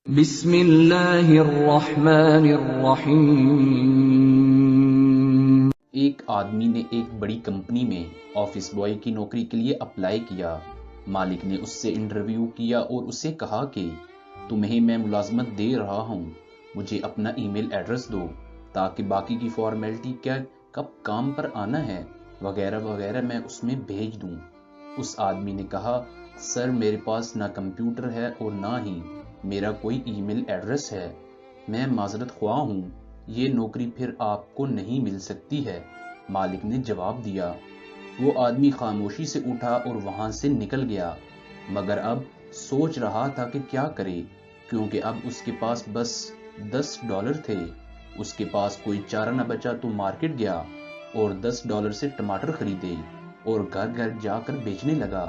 بسم اللہ الرحمن الرحیم۔ ایک آدمی نے ایک بڑی کمپنی میں آفس بوائے کی نوکری کے لیے اپلائی کیا۔ مالک نے اس سے انٹرویو کیا اور اسے کہا کہ تمہیں میں ملازمت دے رہا ہوں، مجھے اپنا ای میل ایڈریس دو تاکہ باقی کی فارمیلٹی کیا کب کام پر آنا ہے وغیرہ وغیرہ میں اس میں بھیج دوں۔ اس آدمی نے کہا، سر میرے پاس نہ کمپیوٹر ہے اور نہ ہی میرا کوئی ای میل ایڈریس ہے، میں معذرت خواہ ہوں، یہ نوکری پھر آپ کو نہیں مل سکتی ہے۔ مالک نے جواب دیا۔ وہ آدمی خاموشی سے اٹھا اور وہاں سے نکل گیا، مگر اب سوچ رہا تھا کہ کیا کرے، کیونکہ اب اس کے پاس بس $10 تھے۔ اس کے پاس کوئی چارہ نہ بچا تو مارکیٹ گیا اور $10 سے ٹماٹر خریدے اور گھر گھر جا کر بیچنے لگا،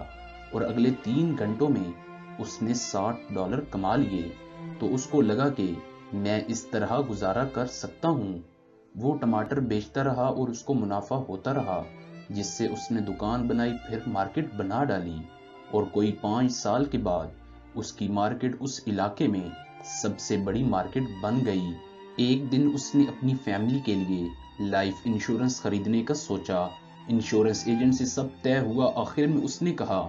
اور اگلے 3 گھنٹوں میں اس نے $60 کما لیے۔ تو اس کو لگا کہ میں اس طرح گزارا کر سکتا ہوں۔ وہ ٹماٹر بیچتا رہا اور اس کو منافع ہوتا رہا، جس سے اس نے دکان بنائی، پھر مارکیٹ بنا ڈالی، اور کوئی 5 سال کے بعد اس کی مارکیٹ اس علاقے میں سب سے بڑی مارکیٹ بن گئی۔ ایک دن اس نے اپنی فیملی کے لیے لائف انشورنس خریدنے کا سوچا۔ انشورنس ایجنٹ سے سب طے ہوا۔ آخر میں اس نے کہا،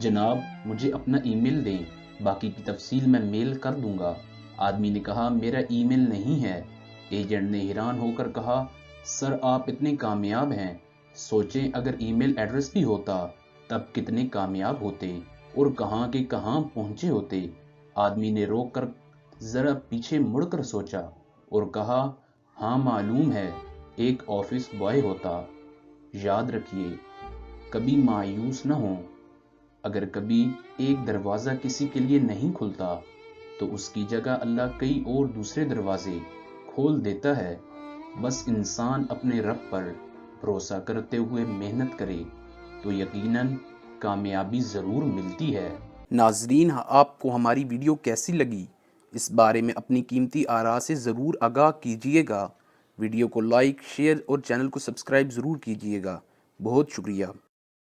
جناب مجھے اپنا ای میل دیں، باقی کی تفصیل میں میل کر دوں گا۔ آدمی نے کہا، میرا ای میل نہیں ہے۔ ایجنٹ نے حیران ہو کر کہا، سر آپ اتنے کامیاب ہیں، سوچیں اگر ای میل ایڈریس بھی ہوتا تب کتنے کامیاب ہوتے اور کہاں کے کہاں پہنچے ہوتے۔ آدمی نے روک کر ذرا پیچھے مڑ کر سوچا اور کہا، ہاں معلوم ہے، ایک آفس بوائے ہوتا۔ یاد رکھیے، کبھی مایوس نہ ہوں۔ اگر کبھی ایک دروازہ کسی کے لیے نہیں کھلتا تو اس کی جگہ اللہ کئی اور دوسرے دروازے کھول دیتا ہے۔ بس انسان اپنے رب پر بھروسہ کرتے ہوئے محنت کرے تو یقیناً کامیابی ضرور ملتی ہے۔ ناظرین، آپ کو ہماری ویڈیو کیسی لگی؟ اس بارے میں اپنی قیمتی آراء سے ضرور آگاہ کیجیے گا۔ ویڈیو کو لائک، شیئر اور چینل کو سبسکرائب ضرور کیجیے گا۔ بہت شکریہ۔